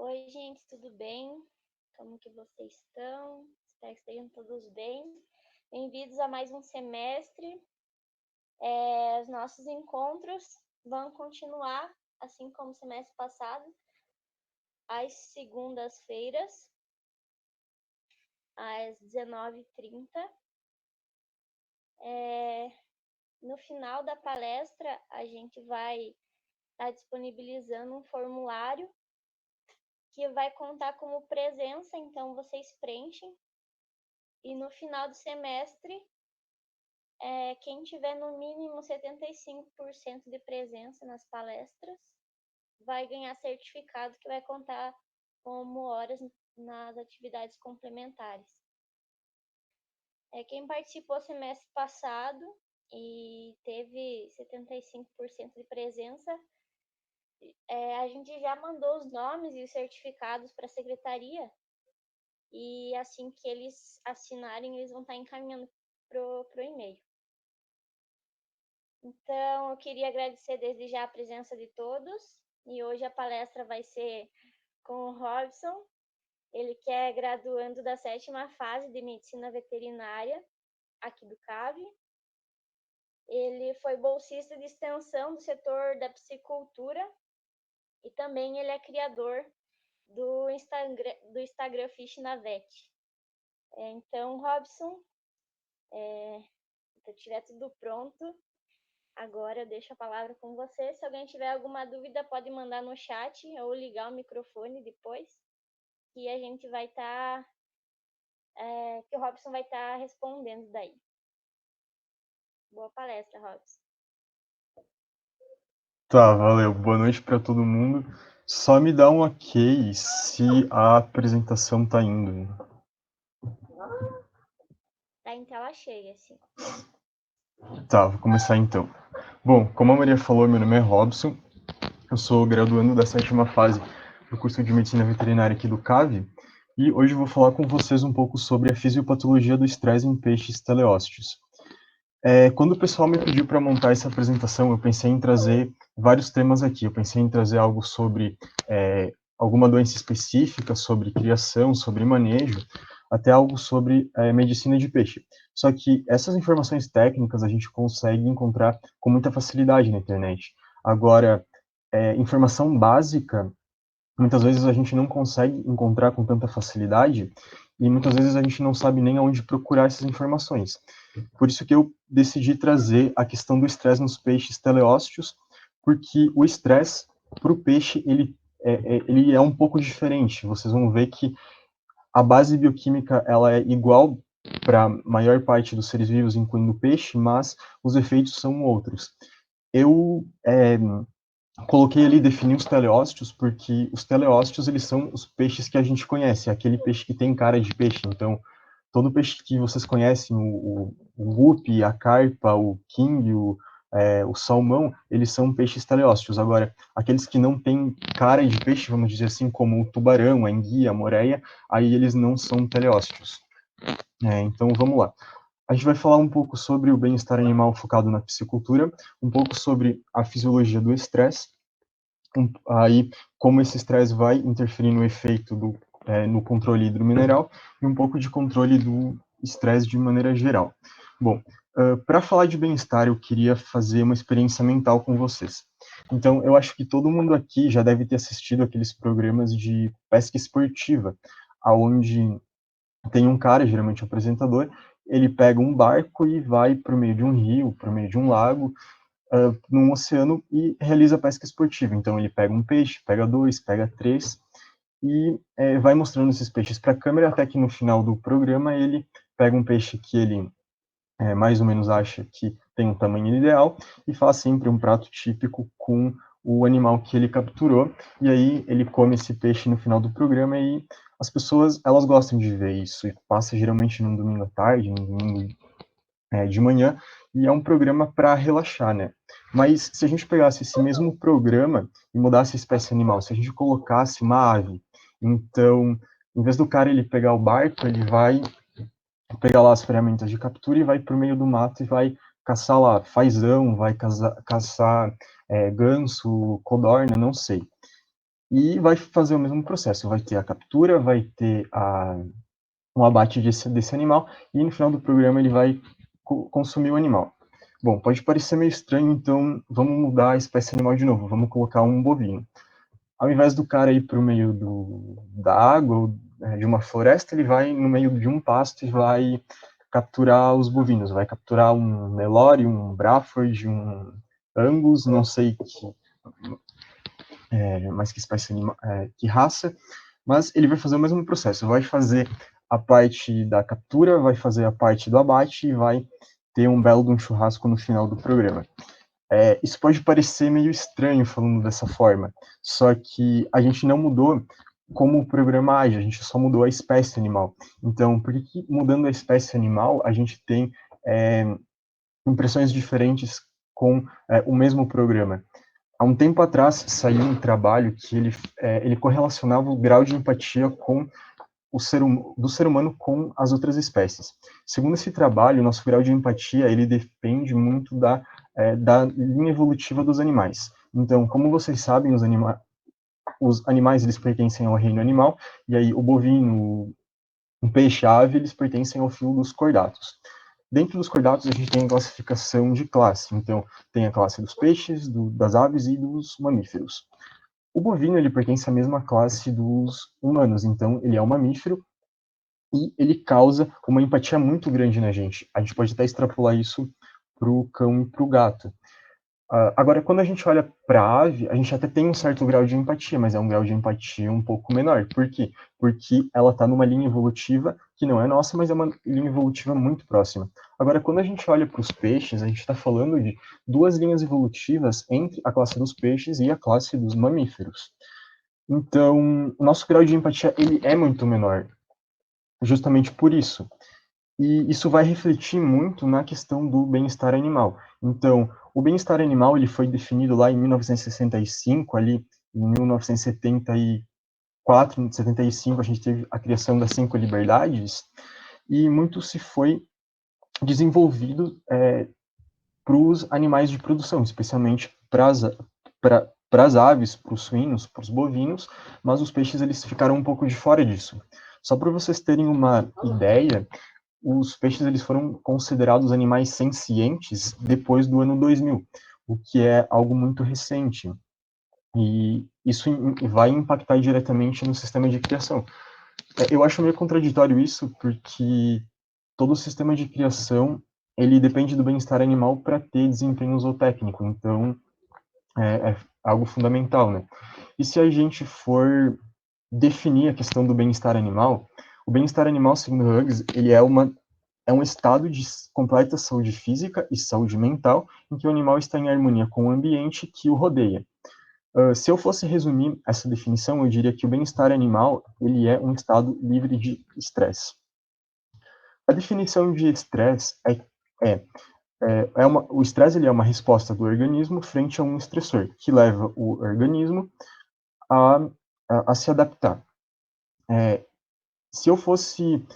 Oi, gente, tudo bem? Como que vocês estão? Espero que estejam todos bem. Bem-vindos a mais um semestre. Os nossos encontros vão continuar, assim como o semestre passado, às segundas-feiras, às 19h30. No final da palestra, a gente vai estar disponibilizando um formulário que vai contar como presença, então vocês preenchem. E no final do semestre, quem tiver no mínimo 75% de presença nas palestras vai ganhar certificado que vai contar como horas nas atividades complementares. Quem participou semestre passado e teve 75% de presença, a gente já mandou os nomes e os certificados para a secretaria, e assim que eles assinarem, eles vão estar encaminhando pro e-mail. Então, eu queria agradecer desde já a presença de todos, e hoje a palestra vai ser com o Robson, ele que é graduando da 7ª fase de Medicina Veterinária, aqui do CAV. Ele foi bolsista de extensão do setor da piscicultura, e também ele é criador do Instagram Fish na Vet. Então, Robson, se tiver tudo pronto, agora eu deixo a palavra com você. Se alguém tiver alguma dúvida, pode mandar no chat ou ligar o microfone depois, que a gente vai estar, que o Robson vai estar respondendo daí. Boa palestra, Robson. Tá, valeu. Boa noite para todo mundo. Só me dá um ok se a apresentação tá indo. Tá em tela cheia, assim. Tá, vou começar então. Bom, como a Maria falou, meu nome é Robson. Eu sou graduando da 7ª fase do curso de Medicina Veterinária aqui do CAV. E hoje eu vou falar com vocês um pouco sobre a fisiopatologia do estresse em peixes teleósteos. Quando o pessoal me pediu para montar essa apresentação, eu pensei em trazer vários temas aqui. Eu pensei em trazer algo sobre alguma doença específica, sobre criação, sobre manejo, até algo sobre medicina de peixe. Só que essas informações técnicas a gente consegue encontrar com muita facilidade na internet. Agora, informação básica, muitas vezes a gente não consegue encontrar com tanta facilidade e muitas vezes a gente não sabe nem aonde procurar essas informações. Por isso que eu decidi trazer a questão do estresse nos peixes teleósteos, porque o estresse para o peixe ele é um pouco diferente. Vocês vão ver que a base bioquímica ela é igual para a maior parte dos seres vivos, incluindo o peixe, mas os efeitos são outros. Eu coloquei ali, defini os teleósteos, porque os teleósteos, eles são os peixes que a gente conhece, aquele peixe que tem cara de peixe. Então, todo peixe que vocês conhecem, o guppy, a carpa, o king, o salmão, eles são peixes teleósteos. Agora, aqueles que não têm cara de peixe, vamos dizer assim, como o tubarão, a enguia, a moreia, aí eles não são teleósteos. Então, vamos lá. A gente vai falar um pouco sobre o bem-estar animal focado na piscicultura, um pouco sobre a fisiologia do estresse, aí como esse estresse vai interferir no efeito no controle hidromineral e um pouco de controle do estresse de maneira geral. Bom, para falar de bem-estar, eu queria fazer uma experiência mental com vocês. Então, eu acho que todo mundo aqui já deve ter assistido aqueles programas de pesca esportiva, aonde tem um cara, geralmente o apresentador, ele pega um barco e vai para o meio de um rio, para o meio de um lago, num oceano e realiza pesca esportiva. Então ele pega um peixe, pega dois, pega três e vai mostrando esses peixes para a câmera até que no final do programa ele pega um peixe que ele mais ou menos acha que tem um tamanho ideal e faz sempre um prato típico com o animal que ele capturou, e aí ele come esse peixe no final do programa e as pessoas, elas gostam de ver isso, e passa geralmente num domingo à tarde, num domingo de manhã, e é um programa para relaxar, né? Mas se a gente pegasse esse mesmo programa e mudasse a espécie animal, se a gente colocasse uma ave, então, em vez do cara ele pegar o barco, ele vai pegar lá as ferramentas de captura e vai para o meio do mato e vai caçar lá fazão, vai caçar ganso, codorna, não sei. e vai fazer o mesmo processo. Vai ter a captura, vai ter um abate desse animal, e no final do programa ele vai consumir o animal. Bom, pode parecer meio estranho, então vamos mudar a espécie animal de novo, vamos colocar um bovino. Ao invés do cara ir para o meio da água, ou, de uma floresta, ele vai no meio de um pasto e vai capturar os bovinos, vai capturar um Nelore, um Braford, um Angus, não sei mais que espécie animal, que raça, mas ele vai fazer o mesmo processo, vai fazer a parte da captura, vai fazer a parte do abate e vai ter um belo de um churrasco no final do programa. Isso pode parecer meio estranho falando dessa forma, só que a gente não mudou como o programa age, a gente só mudou a espécie animal. Então, por que mudando a espécie animal, a gente tem impressões diferentes com o mesmo programa? Há um tempo atrás saiu um trabalho que ele correlacionava o grau de empatia do ser humano com as outras espécies. Segundo esse trabalho, o nosso grau de empatia ele depende muito da linha evolutiva dos animais. Então, como vocês sabem, os animais eles pertencem ao reino animal, e aí o bovino, o peixe, a ave, eles pertencem ao filo dos cordatos. Dentro dos cordatos, a gente tem a classificação de classe. Então, tem a classe dos peixes, das aves e dos mamíferos. O bovino, ele pertence à mesma classe dos humanos. Então, ele é um mamífero e ele causa uma empatia muito grande na gente. A gente pode até extrapolar isso para o cão e para o gato. Agora, quando a gente olha para a ave, a gente até tem um certo grau de empatia, mas é um grau de empatia um pouco menor. Por quê? Porque ela está numa linha evolutiva que não é nossa, mas é uma linha evolutiva muito próxima. Agora, quando a gente olha para os peixes, a gente está falando de duas linhas evolutivas entre a classe dos peixes e a classe dos mamíferos. Então, o nosso grau de empatia ele é muito menor, justamente por isso. E isso vai refletir muito na questão do bem-estar animal. Então, o bem-estar animal ele foi definido lá em 1965, ali em 1974, 75, a gente teve a criação das 5 liberdades, e muito se foi desenvolvido para os animais de produção, especialmente para as aves, para os suínos, para os bovinos, mas os peixes eles ficaram um pouco de fora disso. Só para vocês terem uma ideia, os peixes eles foram considerados animais sencientes depois do ano 2000, o que é algo muito recente. E isso vai impactar diretamente no sistema de criação. Eu acho meio contraditório isso, porque todo o sistema de criação ele depende do bem-estar animal para ter desempenho zootécnico, então é algo fundamental, né? E se a gente for definir a questão do bem-estar animal, o bem-estar animal, segundo Hughes, ele é um estado de completa saúde física e saúde mental, em que o animal está em harmonia com o ambiente que o rodeia. Se eu fosse resumir essa definição, eu diria que o bem-estar animal ele é um estado livre de estresse. A definição de estresse o estresse ele é uma resposta do organismo frente a um estressor, que leva o organismo a se adaptar. Se eu fosse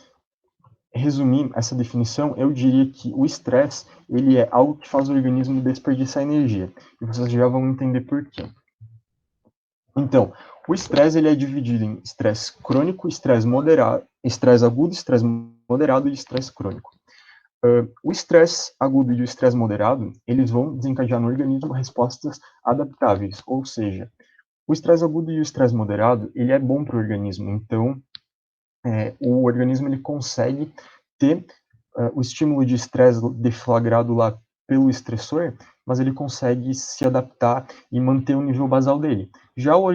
resumir essa definição, eu diria que o estresse ele é algo que faz o organismo desperdiçar energia. E vocês já vão entender por quê. Então, o estresse ele é dividido em estresse crônico, estresse moderado, estresse agudo, estresse moderado e estresse crônico. O estresse agudo e o estresse moderado, eles vão desencadear no organismo respostas adaptáveis, ou seja, o estresse agudo e o estresse moderado, ele é bom para o organismo, então o organismo ele consegue ter o estímulo de estresse deflagrado lá pelo estressor, mas ele consegue se adaptar e manter o nível basal dele. Já o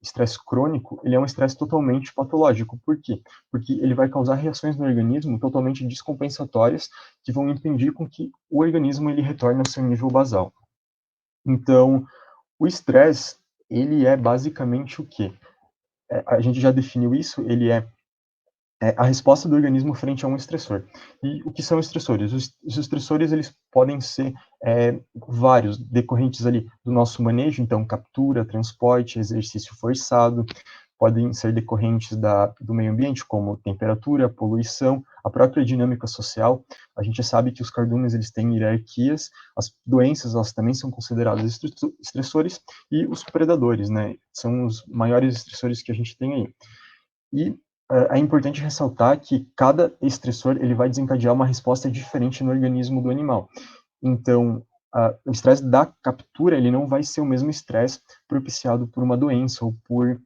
estresse crônico, ele é um estresse totalmente patológico. Por quê? Porque ele vai causar reações no organismo totalmente descompensatórias que vão impedir com que o organismo ele retorne ao seu nível basal. Então, o estresse, ele é basicamente o quê? A gente já definiu isso, ele é a resposta do organismo frente a um estressor. E o que são estressores? Os estressores eles podem ser vários, decorrentes ali do nosso manejo, então captura, transporte, exercício forçado, podem ser decorrentes do meio ambiente, como temperatura, poluição, a própria dinâmica social. A gente sabe que os cardumes eles têm hierarquias, as doenças elas também são consideradas estressores, e os predadores, né, são os maiores estressores que a gente tem aí. E é importante ressaltar que cada estressor ele vai desencadear uma resposta diferente no organismo do animal. Então, o estresse da captura ele não vai ser o mesmo estresse propiciado por uma doença ou por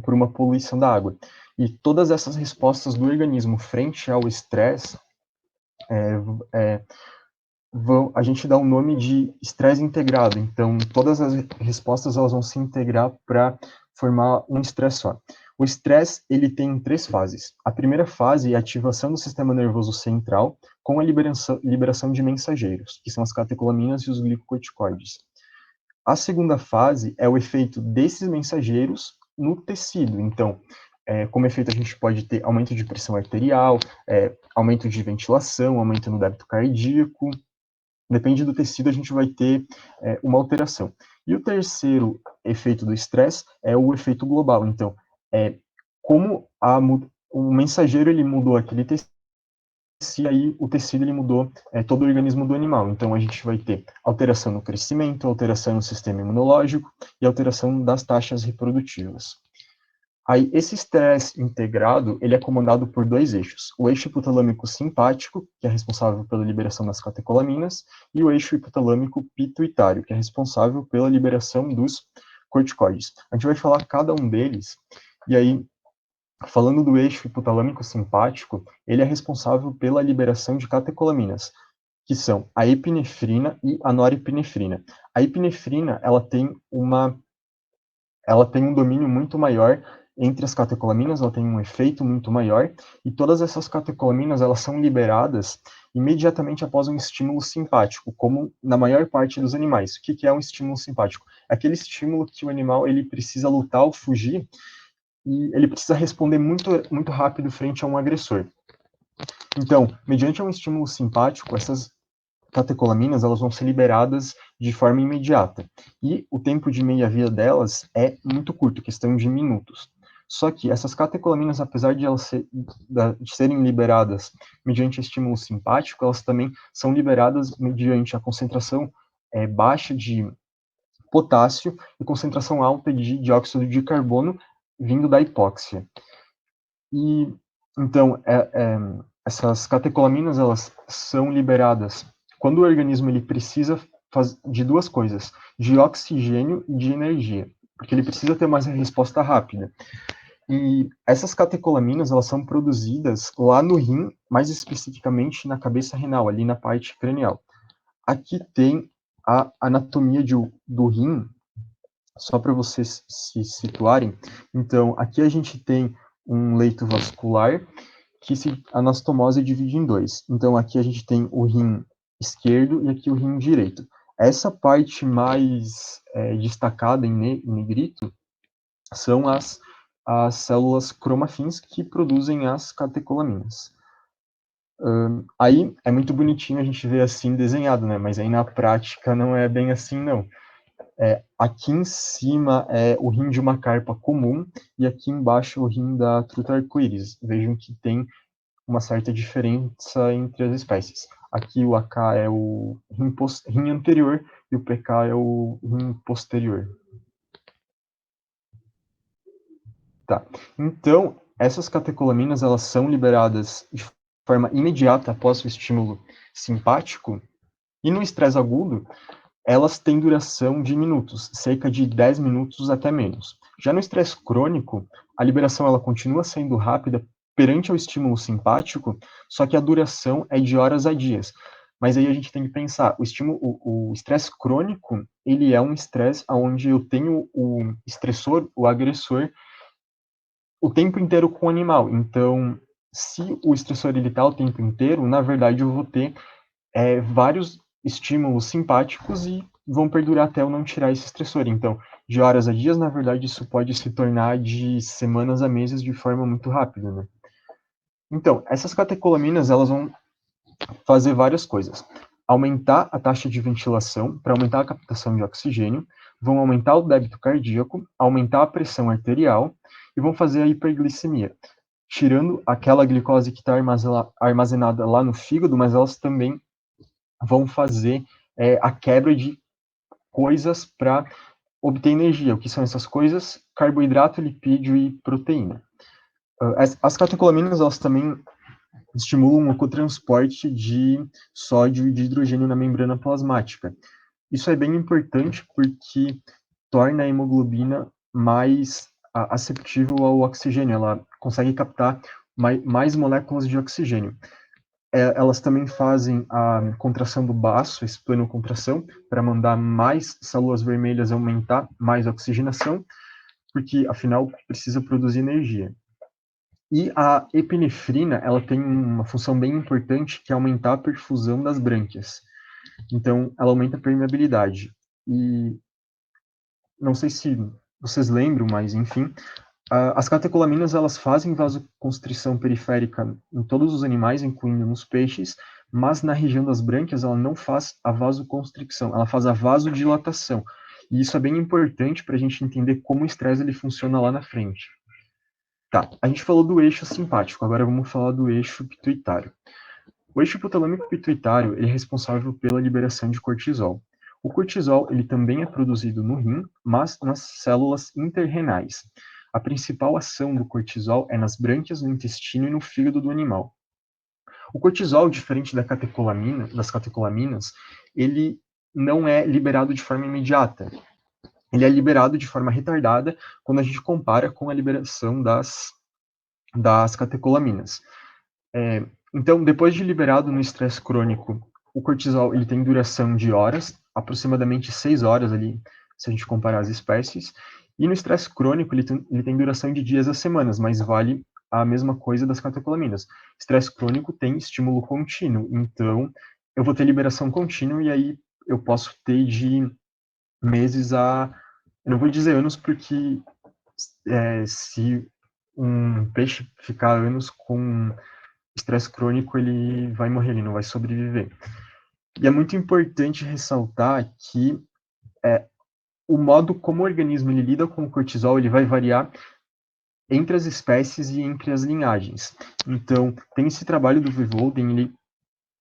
uma poluição da água. E todas essas respostas do organismo frente ao estresse, a gente dá o nome de estresse integrado. Então, todas as respostas elas vão se integrar para formar um estresse só. O estresse ele tem 3 fases. A primeira fase é a ativação do sistema nervoso central com a liberação de mensageiros, que são as catecolaminas e os glicocorticoides. A segunda fase é o efeito desses mensageiros no tecido. Então, como efeito, a gente pode ter aumento de pressão arterial, aumento de ventilação, aumento no débito cardíaco. Depende do tecido, a gente vai ter uma alteração. E o terceiro efeito do estresse é o efeito global. Então, como o mensageiro ele mudou aquele tecido, e aí o tecido ele mudou todo o organismo do animal. Então, a gente vai ter alteração no crescimento, alteração no sistema imunológico e alteração das taxas reprodutivas. Aí, esse estresse integrado, ele é comandado por 2 eixos. O eixo hipotalâmico simpático, que é responsável pela liberação das catecolaminas, e o eixo hipotalâmico pituitário, que é responsável pela liberação dos corticoides. A gente vai falar cada um deles, e aí, falando do eixo hipotalâmico simpático, ele é responsável pela liberação de catecolaminas, que são a epinefrina e a norepinefrina. A epinefrina, ela tem um domínio muito maior entre as catecolaminas, ela tem um efeito muito maior, e todas essas catecolaminas, elas são liberadas imediatamente após um estímulo simpático, como na maior parte dos animais. O que é um estímulo simpático? É aquele estímulo que o animal ele precisa lutar ou fugir, e ele precisa responder muito, muito rápido frente a um agressor. Então, mediante um estímulo simpático, essas catecolaminas elas vão ser liberadas de forma imediata. E o tempo de meia-vida delas é muito curto, questão de minutos. Só que essas catecolaminas, apesar de serem liberadas mediante estímulo simpático, elas também são liberadas mediante a concentração baixa de potássio e concentração alta de dióxido de carbono vindo da hipóxia. E então essas catecolaminas elas são liberadas quando o organismo ele precisa de 2 coisas, de oxigênio e de energia, porque ele precisa ter uma resposta rápida. E essas catecolaminas, elas são produzidas lá no rim, mais especificamente na cabeça renal, ali na parte cranial. Aqui tem a anatomia do rim, só para vocês se situarem. Então, aqui a gente tem um leito vascular, que a anastomose divide em 2. Então, aqui a gente tem o rim esquerdo e aqui o rim direito. Essa parte mais destacada em negrito são as células cromafins que produzem as catecolaminas. Aí é muito bonitinho a gente ver assim desenhado, né? Mas aí na prática não é bem assim, não. Aqui em cima é o rim de uma carpa comum e aqui embaixo o rim da truta arco-íris. Vejam que tem uma certa diferença entre as espécies. Aqui o AK é o rim anterior e o PK é o rim posterior. Tá. Então, essas catecolaminas elas são liberadas de forma imediata após o estímulo simpático, e no estresse agudo, elas têm duração de minutos, cerca de 10 minutos até menos. Já no estresse crônico, a liberação ela continua sendo rápida perante ao estímulo simpático, só que a duração é de horas a dias. Mas aí a gente tem que pensar, o estresse crônico, ele é um estresse onde eu tenho o estressor, o agressor, o tempo inteiro com o animal. Então, se o estressor ele está o tempo inteiro, na verdade eu vou ter vários estímulos simpáticos e vão perdurar até eu não tirar esse estressor. Então, de horas a dias, na verdade, isso pode se tornar de semanas a meses de forma muito rápida, né? Então, essas catecolaminas, elas vão fazer várias coisas. Aumentar a taxa de ventilação para aumentar a captação de oxigênio, vão aumentar o débito cardíaco, aumentar a pressão arterial e vão fazer a hiperglicemia, tirando aquela glicose que está armazenada lá no fígado, mas elas também vão fazer a quebra de coisas para obter energia. O que são essas coisas? Carboidrato, lipídio e proteína. As catecolaminas, elas também estimulam o cotransporte de sódio e de hidrogênio na membrana plasmática. Isso é bem importante porque torna a hemoglobina mais aceptível ao oxigênio, ela consegue captar mais moléculas de oxigênio. Elas também fazem a contração do baço, a esplenocontração, para mandar mais células vermelhas aumentar mais a oxigenação, porque afinal precisa produzir energia. E a epinefrina, ela tem uma função bem importante, que é aumentar a perfusão das brânquias. Então, ela aumenta a permeabilidade. E não sei se vocês lembram, mas enfim, as catecolaminas, elas fazem vasoconstrição periférica em todos os animais, incluindo nos peixes, mas na região das brânquias ela não faz a vasoconstricção, ela faz a vasodilatação. E isso é bem importante para a gente entender como o estresse ele funciona lá na frente. Tá, a gente falou do eixo simpático, agora vamos falar do eixo pituitário. O eixo hipotalâmico pituitário ele é responsável pela liberação de cortisol. O cortisol ele também é produzido no rim, mas nas células interrenais. A principal ação do cortisol é nas brânquias, no intestino e no fígado do animal. O cortisol, diferente das catecolaminas, ele não é liberado de forma imediata. Ele é liberado de forma retardada quando a gente compara com a liberação das catecolaminas. Então, depois de liberado no estresse crônico, o cortisol ele tem duração de horas, aproximadamente 6 horas ali, se a gente comparar as espécies, e no estresse crônico ele tem duração de dias a semanas, mas vale a mesma coisa das catecolaminas. Estresse crônico tem estímulo contínuo, então eu vou ter liberação contínua e aí eu posso ter de meses eu não vou dizer anos porque se um peixe ficar anos com estresse crônico, ele vai morrer, ele não vai sobreviver. E é muito importante ressaltar que o modo como o organismo ele lida com o cortisol, ele vai variar entre as espécies e entre as linhagens. Então, tem esse trabalho do Vivolden, ele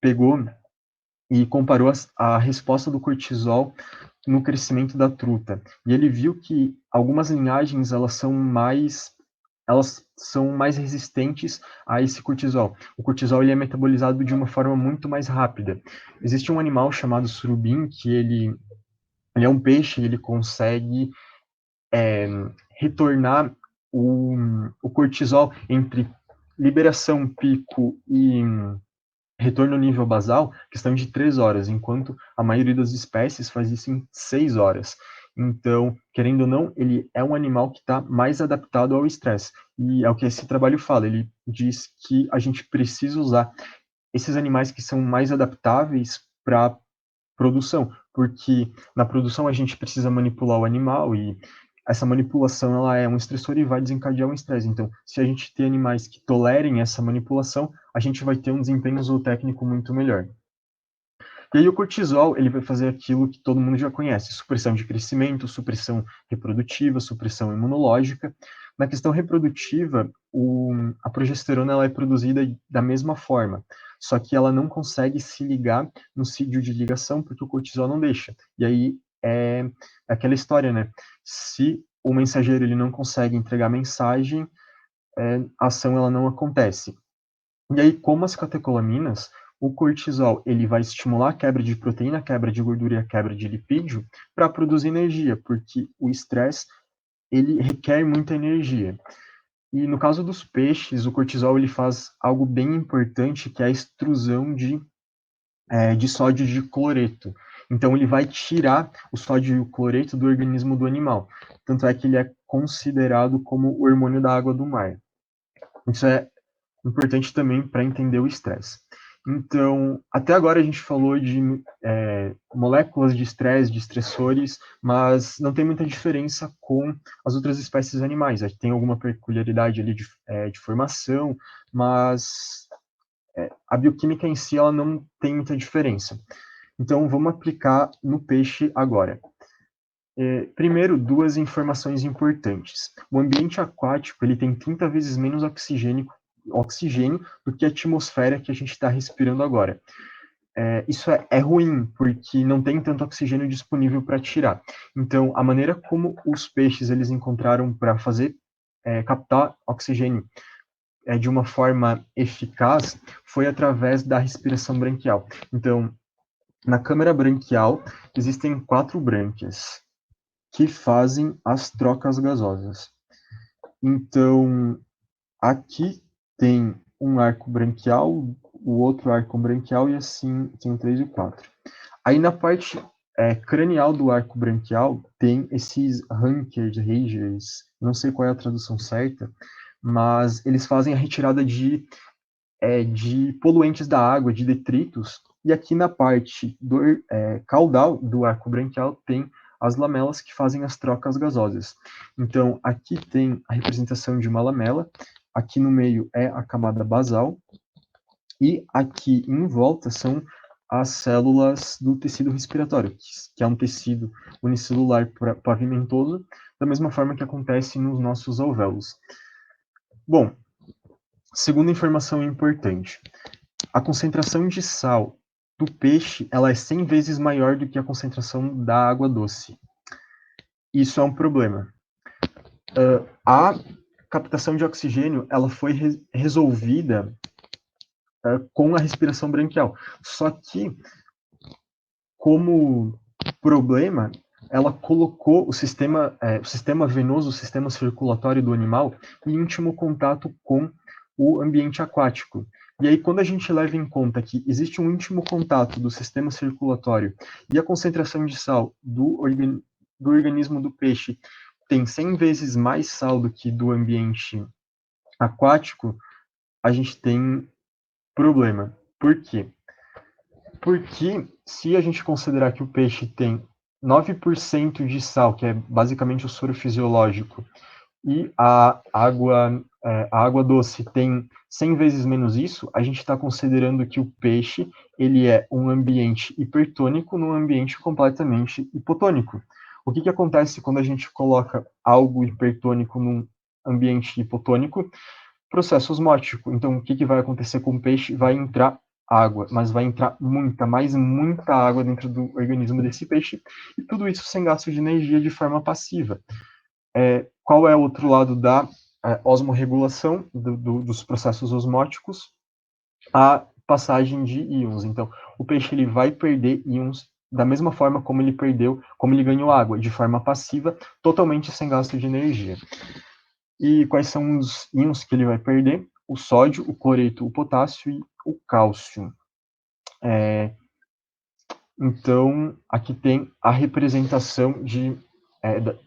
pegou e comparou a resposta do cortisol no crescimento da truta. E ele viu que algumas linhagens elas são mais resistentes a esse cortisol. O cortisol ele é metabolizado de uma forma muito mais rápida. Existe um animal chamado surubim que ele é um peixe, ele consegue retornar o cortisol entre liberação, pico e retorno ao nível basal, questão de 3 horas, enquanto a maioria das espécies faz isso em 6 horas. Então, querendo ou não, ele é um animal que está mais adaptado ao estresse. E é o que esse trabalho fala. Ele diz que a gente precisa usar esses animais que são mais adaptáveis para produção, porque na produção a gente precisa manipular o animal e essa manipulação ela é um estressor e vai desencadear um estresse. Então, se a gente tem animais que tolerem essa manipulação, a gente vai ter um desempenho zootécnico muito melhor. E aí o cortisol, ele vai fazer aquilo que todo mundo já conhece, supressão de crescimento, supressão reprodutiva, supressão imunológica. Na questão reprodutiva, a progesterona ela é produzida da mesma forma, só que ela não consegue se ligar no sítio de ligação porque o cortisol não deixa. E aí é aquela história, né? Se o mensageiro ele não consegue entregar mensagem, a ação ela não acontece. E aí, como as catecolaminas, o cortisol ele vai estimular a quebra de proteína, a quebra de gordura e a quebra de lipídio para produzir energia, porque o estresse ele requer muita energia. E no caso dos peixes, o cortisol ele faz algo bem importante, que é a extrusão de sódio de cloreto. Então, ele vai tirar o sódio e o cloreto do organismo do animal. Tanto é que ele é considerado como o hormônio da água do mar. Isso é importante também para entender o estresse. Então, até agora a gente falou de moléculas de estresse, de estressores, mas não tem muita diferença com as outras espécies animais. Tem alguma peculiaridade ali de formação, mas a bioquímica em si ela não tem muita diferença. Então, vamos aplicar no peixe agora. Primeiro, duas informações importantes. O ambiente aquático ele tem 30 vezes menos oxigênio do que a atmosfera que a gente está respirando agora. Isso é ruim, porque não tem tanto oxigênio disponível para tirar. Então, a maneira como os peixes eles encontraram para fazer captar oxigênio de uma forma eficaz foi através da respiração branquial. Então, na câmara branquial existem 4 brânquias que fazem as trocas gasosas. Então, aqui tem um arco branquial, o outro arco branquial e assim tem o 3 e o 4. Aí na parte cranial do arco branquial tem esses rangers, não sei qual é a tradução certa, mas eles fazem a retirada de poluentes da água, de detritos, e aqui na parte caudal do arco branquial tem as lamelas que fazem as trocas gasosas. Então, aqui tem a representação de uma lamela, aqui no meio é a camada basal, e aqui em volta são as células do tecido respiratório, que é um tecido unicelular pavimentoso, da mesma forma que acontece nos nossos alvéolos. Bom, segunda informação importante. A concentração de sal do peixe ela é 100 vezes maior do que a concentração da água doce. Isso é um problema. A captação de oxigênio ela foi resolvida com a respiração branquial. Só que, como problema, ela colocou o sistema venoso, o sistema circulatório do animal, em íntimo contato com o ambiente aquático. E aí, quando a gente leva em conta que existe um íntimo contato do sistema circulatório e a concentração de sal do organismo do peixe tem 100 vezes mais sal do que do ambiente aquático, a gente tem problema. Por quê? Porque se a gente considerar que o peixe tem 9% de sal, que é basicamente o soro fisiológico, e a água doce tem 100 vezes menos isso, a gente está considerando que o peixe ele é um ambiente hipertônico num ambiente completamente hipotônico. O que acontece quando a gente coloca algo hipertônico num ambiente hipotônico? Processo osmótico. Então, o que vai acontecer com o peixe? Vai entrar água, mas vai entrar muita água dentro do organismo desse peixe, e tudo isso sem gasto de energia de forma passiva. Qual é o outro lado da osmorregulação dos processos osmóticos? A passagem de íons. Então, o peixe ele vai perder íons da mesma forma como ele ganhou água, de forma passiva, totalmente sem gasto de energia. E quais são os íons que ele vai perder? O sódio, o cloreto, o potássio e o cálcio. Então, aqui tem a representação de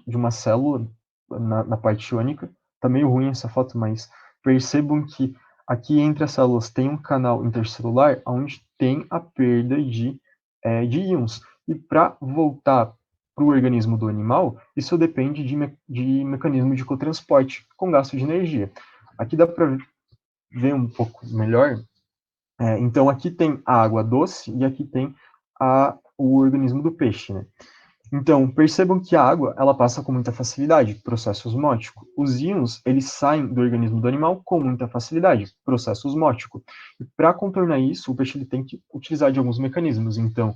uma célula na parte iônica. Está meio ruim essa foto, mas percebam que aqui entre as células tem um canal intercelular onde tem a perda de íons. E para voltar para o organismo do animal, isso depende de mecanismo de cotransporte, com gasto de energia. Aqui dá para ver um pouco melhor. Então, aqui tem a água doce e aqui tem o organismo do peixe, né? Então, percebam que a água, ela passa com muita facilidade, processo osmótico. Os íons, eles saem do organismo do animal com muita facilidade, processo osmótico. E para contornar isso, o peixe ele tem que utilizar de alguns mecanismos. Então,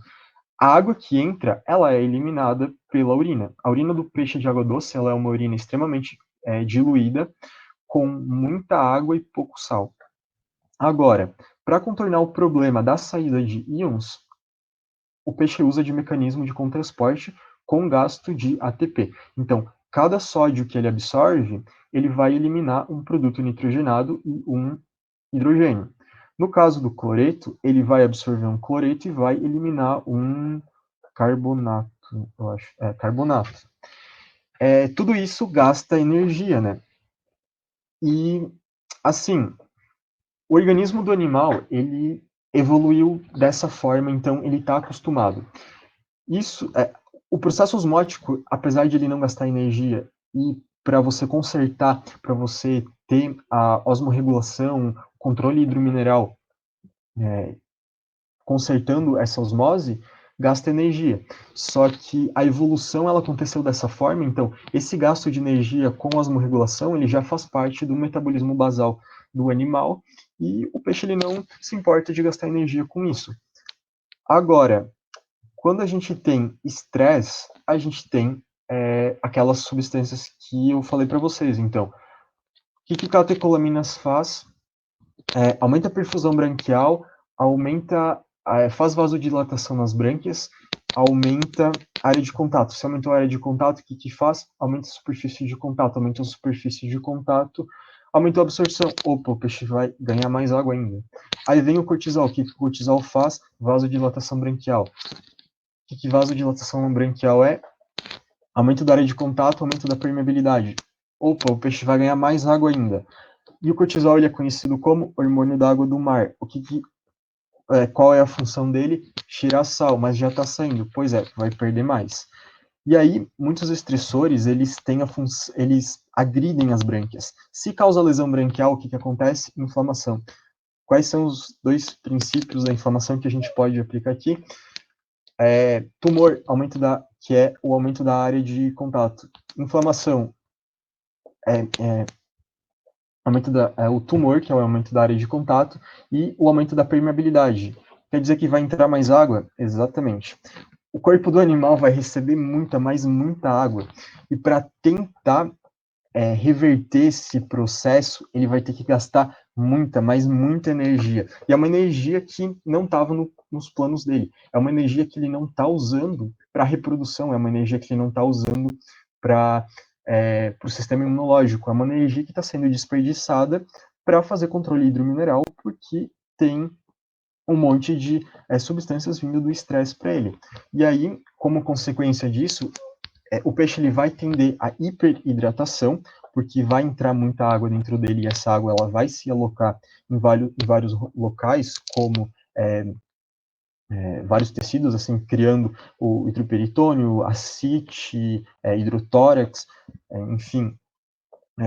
a água que entra, ela é eliminada pela urina. A urina do peixe de água doce, ela é uma urina extremamente diluída, com muita água e pouco sal. Agora, para contornar o problema da saída de íons, o peixe usa de mecanismo de contransporte com gasto de ATP. Então, cada sódio que ele absorve, ele vai eliminar um produto nitrogenado e um hidrogênio. No caso do cloreto, ele vai absorver um cloreto e vai eliminar um carbonato, eu acho. Carbonato. Tudo isso gasta energia, né? E, assim, o organismo do animal, ele evoluiu dessa forma, então ele está acostumado. O processo osmótico, apesar de ele não gastar energia, e para você consertar, para você ter a osmorregulação, controle hidromineral, consertando essa osmose, gasta energia. Só que a evolução ela aconteceu dessa forma, então esse gasto de energia com a osmorregulação ele já faz parte do metabolismo basal do animal e o peixe ele não se importa de gastar energia com isso. Agora, quando a gente tem estresse, a gente tem aquelas substâncias que eu falei para vocês. Então, o que o catecolaminas faz? Aumenta a perfusão branquial, faz vasodilatação nas brânquias, aumenta a área de contato. Se aumentou a área de contato, o que faz? Aumenta a superfície de contato. Aumentou a superfície de contato, aumentou a absorção. Opa, o peixe vai ganhar mais água ainda. Aí vem o cortisol. O que o cortisol faz? Vasodilatação branquial. O que vasodilatação branquial é? Aumento da área de contato, aumento da permeabilidade. Opa, o peixe vai ganhar mais água ainda. E o cortisol ele é conhecido como hormônio da água do mar. Qual é a função dele? Tirar sal, mas já está saindo. Pois é, vai perder mais. E aí, muitos estressores, eles agridem as brânquias. Se causa lesão branquial, o que acontece? Inflamação. Quais são os dois princípios da inflamação que a gente pode aplicar aqui? Tumor, que é o aumento da área de contato. Inflamação, o tumor, que é o aumento da área de contato, e o aumento da permeabilidade. Quer dizer que vai entrar mais água? Exatamente. O corpo do animal vai receber muita água, e para tentar reverter esse processo, ele vai ter que gastar muita energia. E é uma energia que não estava nos planos dele. É uma energia que ele não está usando para reprodução, é uma energia que ele não está usando para o sistema imunológico. É uma energia que está sendo desperdiçada para fazer controle hidromineral, porque tem um monte de substâncias vindo do estresse para ele. E aí, como consequência disso, o peixe ele vai tender à hiperidratação, porque vai entrar muita água dentro dele e essa água ela vai se alocar em vários locais, como vários tecidos, assim, criando o hidroperitônio, ascite, hidrotórax, enfim.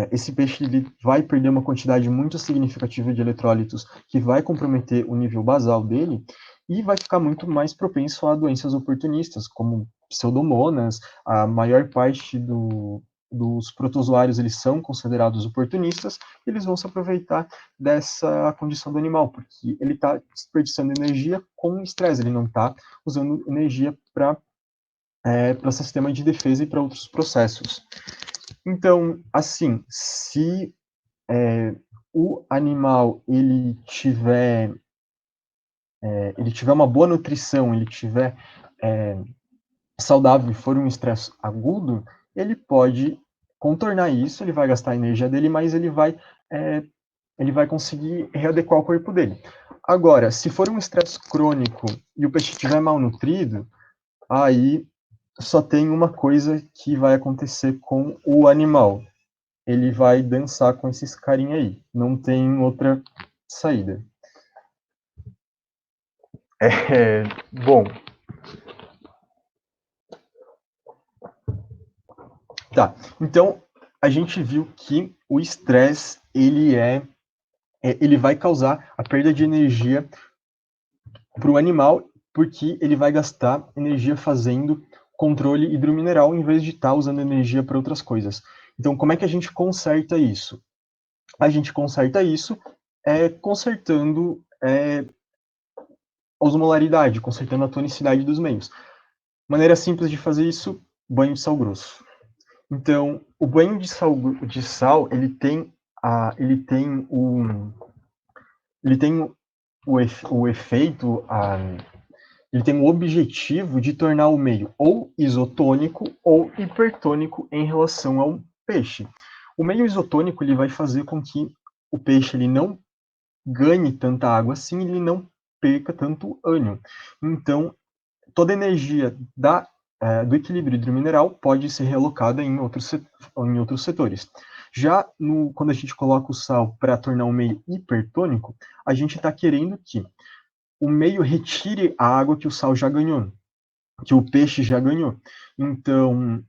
Esse peixe ele vai perder uma quantidade muito significativa de eletrólitos que vai comprometer o nível basal dele e vai ficar muito mais propenso a doenças oportunistas, como pseudomonas. A maior parte dos protozoários eles são considerados oportunistas, e eles vão se aproveitar dessa condição do animal, porque ele está desperdiçando energia com estresse, ele não está usando energia para o sistema de defesa e para outros processos. Então, assim, se o animal ele tiver uma boa nutrição, ele tiver saudável e for um estresse agudo, ele pode contornar isso, ele vai gastar a energia dele, mas ele vai conseguir readequar o corpo dele. Agora, se for um estresse crônico e o peixe estiver mal nutrido, aí só tem uma coisa que vai acontecer com o animal. Ele vai dançar com esses carinha aí. Não tem outra saída. Bom. Tá. Então, a gente viu que o estresse, ele vai causar a perda de energia para o animal, porque ele vai gastar energia fazendo controle hidromineral em vez de estar usando energia para outras coisas. Então, como é que a gente conserta isso? A gente conserta isso consertando a osmolaridade, consertando a tonicidade dos meios. Maneira simples de fazer isso, banho de sal grosso. Então, o banho de sal ele tem o efeito, ele tem o objetivo de tornar o meio ou isotônico ou hipertônico em relação ao peixe. O meio isotônico ele vai fazer com que o peixe ele não ganhe tanta água assim, ele não perca tanto ânion. Então, toda a energia do equilíbrio hidromineral pode ser realocada em outros setores. Já quando a gente coloca o sal para tornar o meio hipertônico, a gente está querendo que o meio retire a água que o sal já ganhou, que o peixe já ganhou. Então,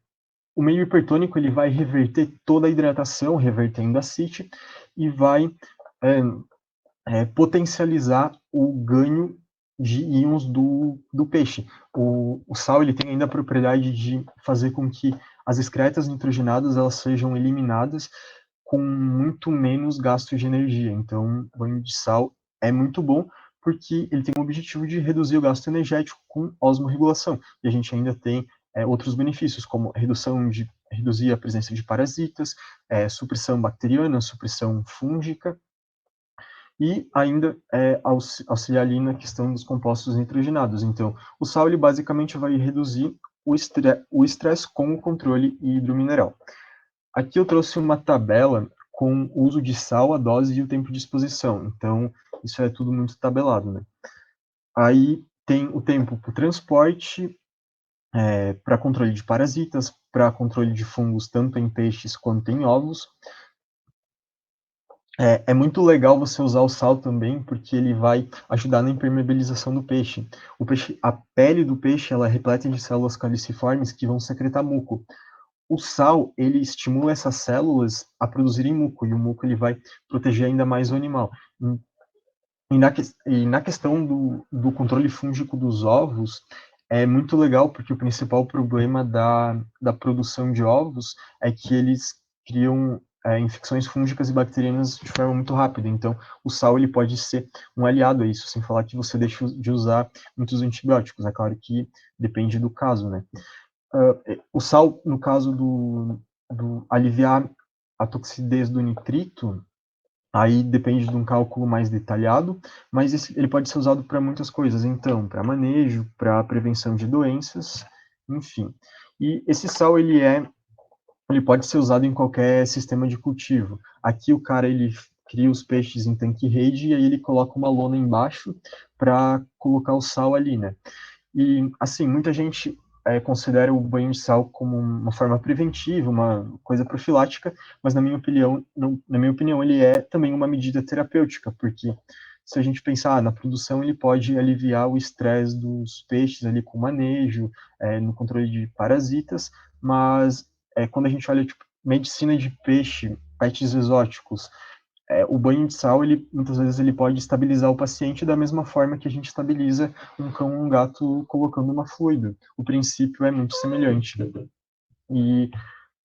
o meio hipertônico ele vai reverter toda a hidratação, revertendo a CIT, e vai potencializar o ganho de íons do peixe. O sal ele tem ainda a propriedade de fazer com que as excretas nitrogenadas elas sejam eliminadas com muito menos gasto de energia. Então, o banho de sal é muito bom porque ele tem o objetivo de reduzir o gasto energético com osmorregulação. E a gente ainda tem outros benefícios, como reduzir a presença de parasitas, supressão bacteriana, supressão fúngica, e ainda auxiliar ali na questão dos compostos nitrogenados. Então, o sal ele basicamente vai reduzir o estresse com o controle hidromineral. Aqui eu trouxe uma tabela com o uso de sal, a dose e o tempo de exposição. Então, isso é tudo muito tabelado, né? Aí tem o tempo para o transporte, para controle de parasitas, para controle de fungos tanto em peixes quanto em ovos. É muito legal você usar o sal também, porque ele vai ajudar na impermeabilização do peixe. A pele do peixe ela é repleta de células caliciformes que vão secretar muco. O sal, ele estimula essas células a produzirem muco, e o muco ele vai proteger ainda mais o animal. E na questão do controle fúngico dos ovos, é muito legal, porque o principal problema da produção de ovos é que eles criam infecções fúngicas e bacterianas de forma muito rápida. Então, o sal ele pode ser um aliado a isso, sem falar que você deixa de usar muitos antibióticos. É claro que depende do caso, né? O sal, no caso do aliviar a toxidez do nitrito, aí depende de um cálculo mais detalhado, mas ele pode ser usado para muitas coisas, então, para manejo, para prevenção de doenças, enfim. E esse sal, ele pode ser usado em qualquer sistema de cultivo. Aqui o cara, ele cria os peixes em tanque-rede e aí ele coloca uma lona embaixo para colocar o sal ali, né? E, assim, muita gente considera o banho de sal como uma forma preventiva, uma coisa profilática, mas na minha opinião, ele é também uma medida terapêutica, porque se a gente pensar na produção, ele pode aliviar o estresse dos peixes ali com manejo, no controle de parasitas, mas quando a gente olha tipo, medicina de peixe, pets exóticos, o banho de sal, ele, muitas vezes, ele pode estabilizar o paciente da mesma forma que a gente estabiliza um cão ou um gato colocando uma fluida. O princípio é muito semelhante. E,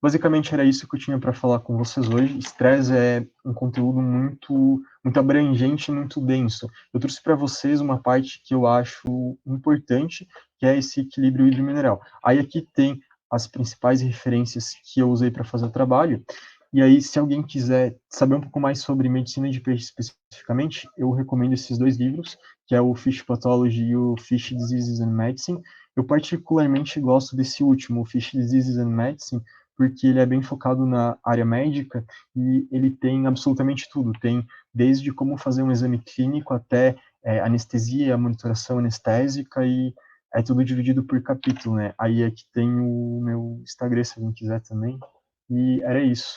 basicamente, era isso que eu tinha para falar com vocês hoje. Estresse é um conteúdo muito abrangente e muito denso. Eu trouxe para vocês uma parte que eu acho importante, que é esse equilíbrio hidromineral. Aí aqui tem as principais referências que eu usei para fazer o trabalho. E aí, se alguém quiser saber um pouco mais sobre medicina de peixe especificamente, eu recomendo esses dois livros, que é o Fish Pathology e o Fish Diseases and Medicine. Eu particularmente gosto desse último, o Fish Diseases and Medicine, porque ele é bem focado na área médica e ele tem absolutamente tudo. Tem desde como fazer um exame clínico até anestesia, monitoração anestésica e é tudo dividido por capítulo, né? Aí aqui tem o meu Instagram, se alguém quiser também. E era isso.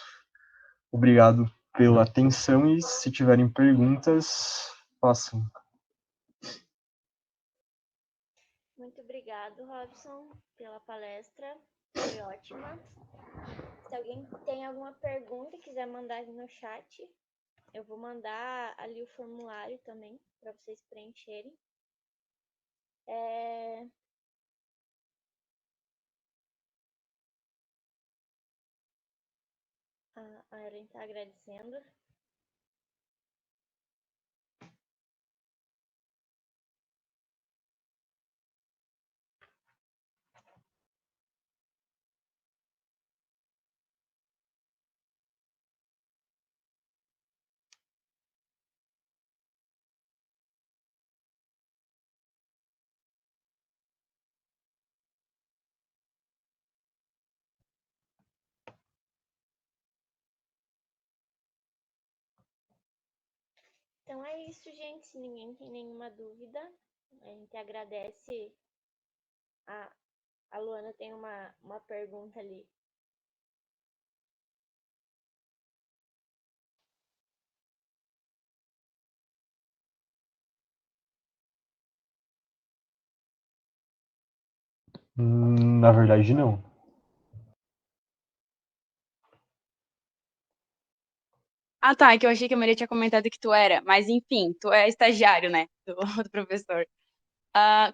Obrigado pela atenção e se tiverem perguntas, façam. Muito obrigado, Robson, pela palestra. Foi ótima. Se alguém tem alguma pergunta e quiser mandar no chat, eu vou mandar ali o formulário também para vocês preencherem. A Erin está agradecendo. Então é isso, gente. Se ninguém tem nenhuma dúvida, a gente agradece. A Luana tem uma pergunta ali. Na verdade, não. Ah, tá, é que eu achei que a Maria tinha comentado que tu era, mas enfim, tu é estagiário, né, do professor.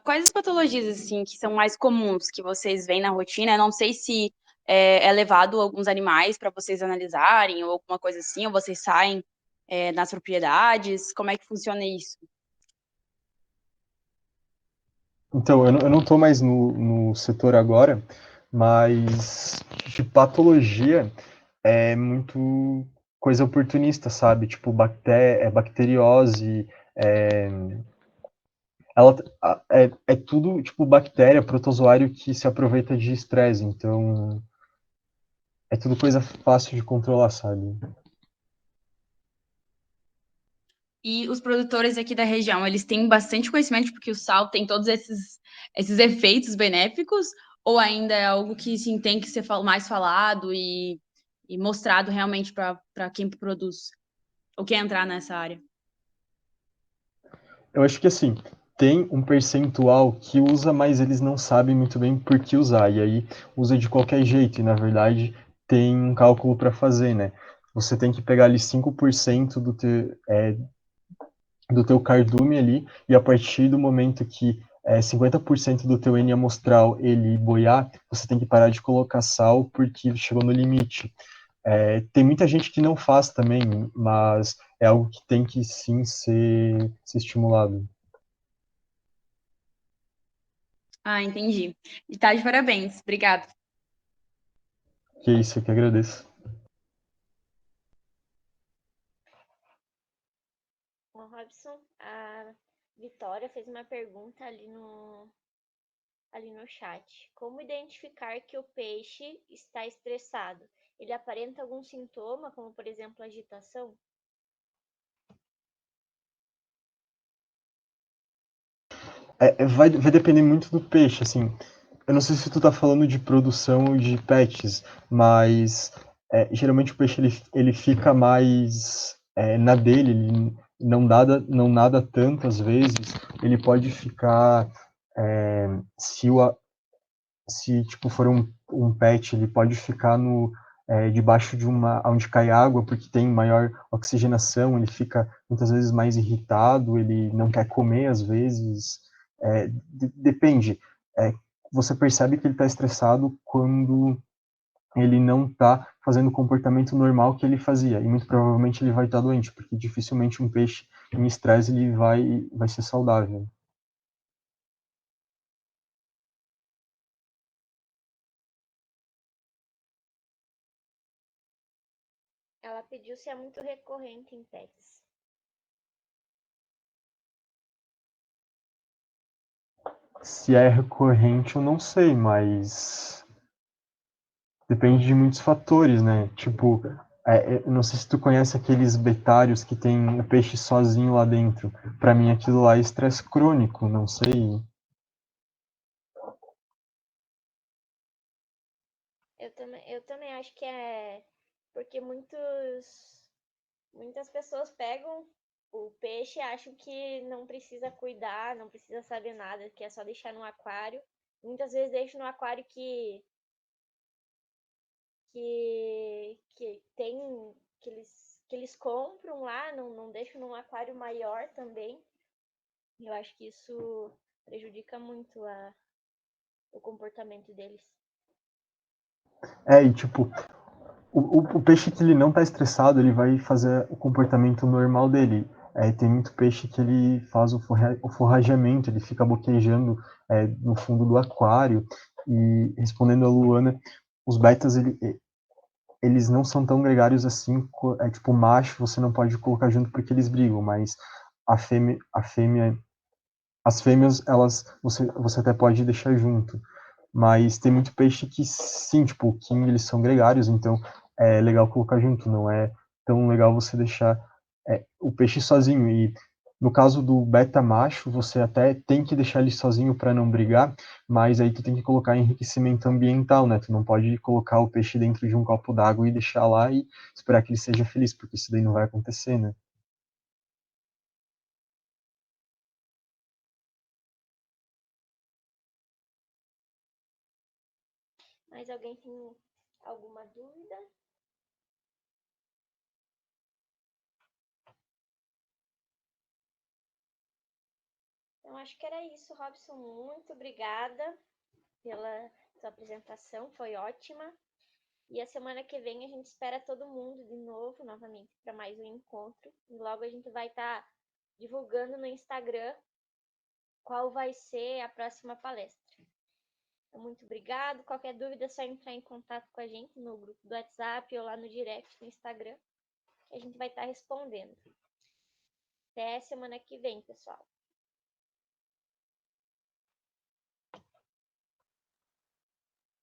Quais as patologias, assim, que são mais comuns que vocês veem na rotina? Eu não sei se é levado alguns animais para vocês analisarem ou alguma coisa assim, ou vocês saem nas propriedades. Como é que funciona isso? Então, eu não tô mais no setor agora, mas de patologia é muito coisa oportunista, sabe? Tipo, bacteriose, é, ela, é tudo, tipo, bactéria, protozoário que se aproveita de estresse, então é tudo coisa fácil de controlar, sabe? E os produtores aqui da região, eles têm bastante conhecimento porque o sal tem todos esses efeitos benéficos, ou ainda é algo que sim, tem que ser mais falado e mostrado realmente para quem produz ou quer entrar nessa área? Eu acho que assim, tem um percentual que usa, mas eles não sabem muito bem por que usar, e aí usa de qualquer jeito, e na verdade tem um cálculo para fazer, né? Você tem que pegar ali 5% do teu cardume ali, e a partir do momento que 50% do teu N amostral ele boiar, você tem que parar de colocar sal porque chegou no limite. Tem muita gente que não faz também, mas é algo que tem que sim ser estimulado. Ah, entendi. E tá de parabéns. Obrigada. Que é isso, eu que agradeço. Bom, Robson, a Vitória fez uma pergunta ali no chat. Como identificar que o peixe está estressado? Ele aparenta algum sintoma, como por exemplo agitação? Vai depender muito do peixe, assim. Eu não sei se tu tá falando de produção ou de pets, mas geralmente o peixe ele fica mais na dele, ele não nada tanto às vezes. Ele pode ficar, é, se, o, se tipo for um pet, ele pode ficar debaixo de onde cai água, porque tem maior oxigenação, ele fica muitas vezes mais irritado, ele não quer comer às vezes. Depende. É, você percebe que ele está estressado quando ele não está fazendo o comportamento normal que ele fazia, e muito provavelmente ele vai estar doente, porque dificilmente um peixe em estresse ele vai ser saudável. Ela pediu se é muito recorrente em pets. Se é recorrente, eu não sei, mas depende de muitos fatores, né? Tipo, eu não sei se tu conhece aqueles betários que tem o peixe sozinho lá dentro. Para mim, aquilo lá é estresse crônico, não sei. Eu também acho que é porque muitas pessoas pegam o peixe e acham que não precisa cuidar, não precisa saber nada, que é só deixar no aquário. Muitas vezes deixam no aquário que tem que eles compram lá, não deixam num aquário maior também. Eu acho que isso prejudica muito o comportamento deles. E tipo, o peixe que ele não está estressado, ele vai fazer o comportamento normal dele. Tem muito peixe que ele faz o forrageamento, ele fica boquejando no fundo do aquário. E respondendo a Luana, os betas, eles não são tão gregários assim, tipo, macho você não pode colocar junto porque eles brigam, mas a fêmea, as fêmeas, você até pode deixar junto. Mas tem muito peixe que sim, tipo, o king, eles são gregários, então é legal colocar junto, não é tão legal você deixar o peixe sozinho. E no caso do beta macho, você até tem que deixar ele sozinho para não brigar, mas aí tu tem que colocar enriquecimento ambiental, né? Tu não pode colocar o peixe dentro de um copo d'água e deixar lá e esperar que ele seja feliz, porque isso daí não vai acontecer, né? Mas alguém tem alguma dúvida? Então, acho que era isso, Robson. Muito obrigada pela sua apresentação, foi ótima. E a semana que vem a gente espera todo mundo de novo, novamente, para mais um encontro. E logo a gente vai estar divulgando no Instagram qual vai ser a próxima palestra. Então, muito obrigado. Qualquer dúvida é só entrar em contato com a gente no grupo do WhatsApp ou lá no direct no Instagram, que a gente vai estar respondendo. Até semana que vem, pessoal.